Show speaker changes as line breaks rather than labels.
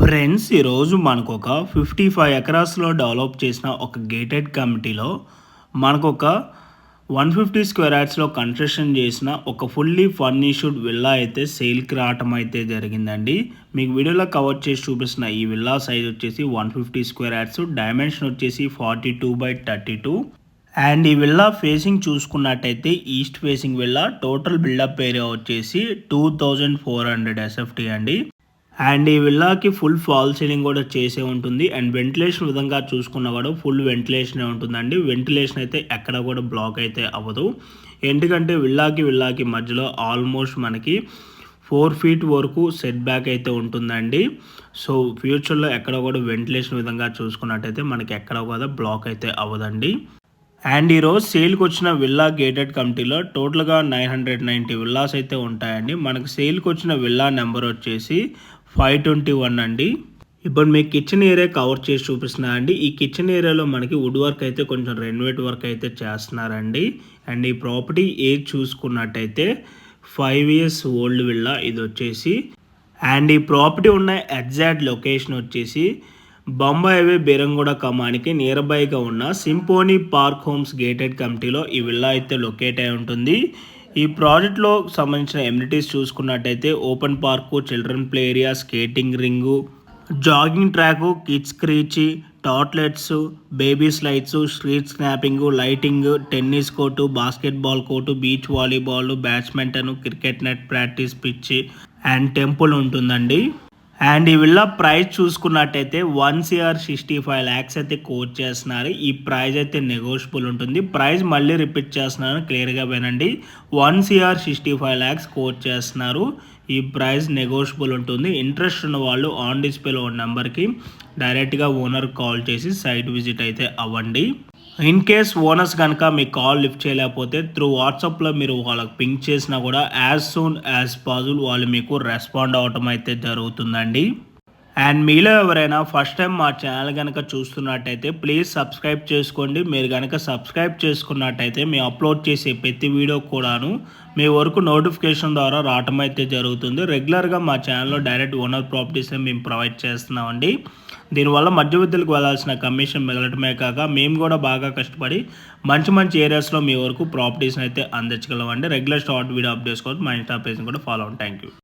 Friends, ఈరోజు మనకు ఒక 55 ఎకరాస్లో డెవలప్ చేసిన ఒక గేటెడ్ కమిటీలో మనకు ఒక 150 స్క్వేర్ యార్డ్స్లో కన్స్ట్రక్షన్ చేసిన ఒక ఫుల్లీ ఫర్నిష్డ్ విల్లా అయితే సేల్కి రావటం అయితే జరిగిందండి. మీకు వీడియోలో కవర్ చేసి చూపిస్తున్న ఈ విల్లా సైజ్ వచ్చేసి 150 స్క్వేర్ యార్డ్స్, డైమెన్షన్ వచ్చేసి 42/32. అండ్ ఈ విల్లా ఫేసింగ్ చూసుకున్నట్టయితే east facing villa. Total built up area వచ్చేసి 2400 SFT అండి. అండ్ ఈ విల్లాకి ఫుల్ ఫాల్ సీలింగ్ కూడా చేసే ఉంటుంది. అండ్ వెంటిలేషన్ విధంగా చూసుకున్న కూడా ఫుల్ వెంటిలేషన్ ఉంటుందండి. వెంటిలేషన్ అయితే ఎక్కడ కూడా బ్లాక్ అయితే అవ్వదు. ఎందుకంటే విల్లాకి మధ్యలో ఆల్మోస్ట్ మనకి 4 feet వరకు సెట్ బ్యాక్ అయితే ఉంటుందండి. సో ఫ్యూచర్లో ఎక్కడ కూడా వెంటిలేషన్ విధంగా చూసుకున్నట్టయితే మనకి ఎక్కడ కూడా బ్లాక్ అయితే అవ్వదండి. అండ్ ఈరోజు సేల్కి వచ్చిన విల్లా గేటెడ్ కమిటీలో టోటల్గా 990 విల్లాస్ అయితే ఉంటాయండి. మనకు సేల్కి వచ్చిన విల్లా నెంబర్ వచ్చేసి 521 అండి. ఇప్పుడు మీకు కిచెన్ ఏరియా కవర్ చేసి చూపిస్తున్నా అండి. ఈ కిచెన్ ఏరియాలో మనకి వుడ్ వర్క్ అయితే కొంచెం రెనోవేట్ వర్క్ అయితే చేస్తున్నారండి. అండ్ ఈ ప్రాపర్టీ ఏజ్ చూసుకున్నట్టయితే 5 years ఓల్డ్ విల్లా ఇది వచ్చేసి. అండ్ ఈ ప్రాపర్టీ ఉన్న ఎగ్జాక్ట్ లొకేషన్ వచ్చేసి బొంబాయి హైవే బీరంగూడ కమానికి నియర్ బైగా ఉన్న సింపోనీ పార్క్ హోమ్స్ గేటెడ్ కమిటీలో ఈ విల్లా అయితే లొకేట్ అయి ఉంటుంది. ఈ ప్రాజెక్ట్లో సంబంధించిన ఎమ్యూనిటీస్ చూసుకున్నట్టయితే open park, children play area, skating ring, jogging track, kids creche, tot lots, baby slides, street shopping, lighting, tennis court, basketball court, beach volleyball, badminton, cricket net practice pitch and temple ఉంటుందండి. And ఈ villa price చూసుకున్నట్టయితే 1,65 lakhs అయితే coat చేస్తున్నారు. ఈ price అయితే negotiable ఉంటుంది. Price మళ్ళీ repeat చేస్తున్నాను, క్లియర్గా వినండి. 1,65 lakhs కోట్ చేస్తున్నారు. ఈ ప్రైస్ నెగోషియబుల్ ఉంటుంది. ఇంట్రెస్ట్ ఉన్న వాళ్ళు ఆన్ డిస్ప్లేలో ఉన్న నెంబర్కి డైరెక్ట్గా ఓనర్ కాల్ చేసి సైట్ విజిట్ అయితే అవ్వండి. ఇన్ కేస్ ఓనర్స్ కనుక మీ కాల్ లిఫ్ట్ చేయలేకపోతే త్రూ వాట్సాప్లో మీరు వాళ్ళకి పింక్ చేసినా కూడా యాజ్ సూన్ యాజ్ పాసిబుల్ వాళ్ళు మీకు రెస్పాండ్ అవ్వటం అయితే జరుగుతుందండి. అండ్ మీలో ఎవరైనా ఫస్ట్ టైం మా ఛానల్ కనుక చూస్తున్నట్టయితే ప్లీజ్ సబ్స్క్రైబ్ చేసుకోండి. మీరు కనుక సబ్స్క్రైబ్ చేసుకున్నట్టయితే మేము అప్లోడ్ చేసే ప్రతి వీడియో కూడాను మీ వరకు నోటిఫికేషన్ ద్వారా రావటం అయితే జరుగుతుంది. రెగ్యులర్గా మా ఛానల్లో డైరెక్ట్ ఓనర్ ప్రాపర్టీస్ మేము ప్రొవైడ్ చేస్తున్నామండి. దీనివల్ల మధ్యవర్తులకు వెళ్ళాల్సిన కమిషన్ మిగలటమే కాక మేము కూడా బాగా కష్టపడి మంచి ఏరియాస్లో మీ వరకు ప్రాపర్టీస్ని అయితే అందించగలమండి. రెగ్యులర్ షార్ట్ వీడియో అప్డేట్స్ కోసం మా ఇన్స్టా పేజ్ని కూడా ఫాలో అవ్వండి. Thank you.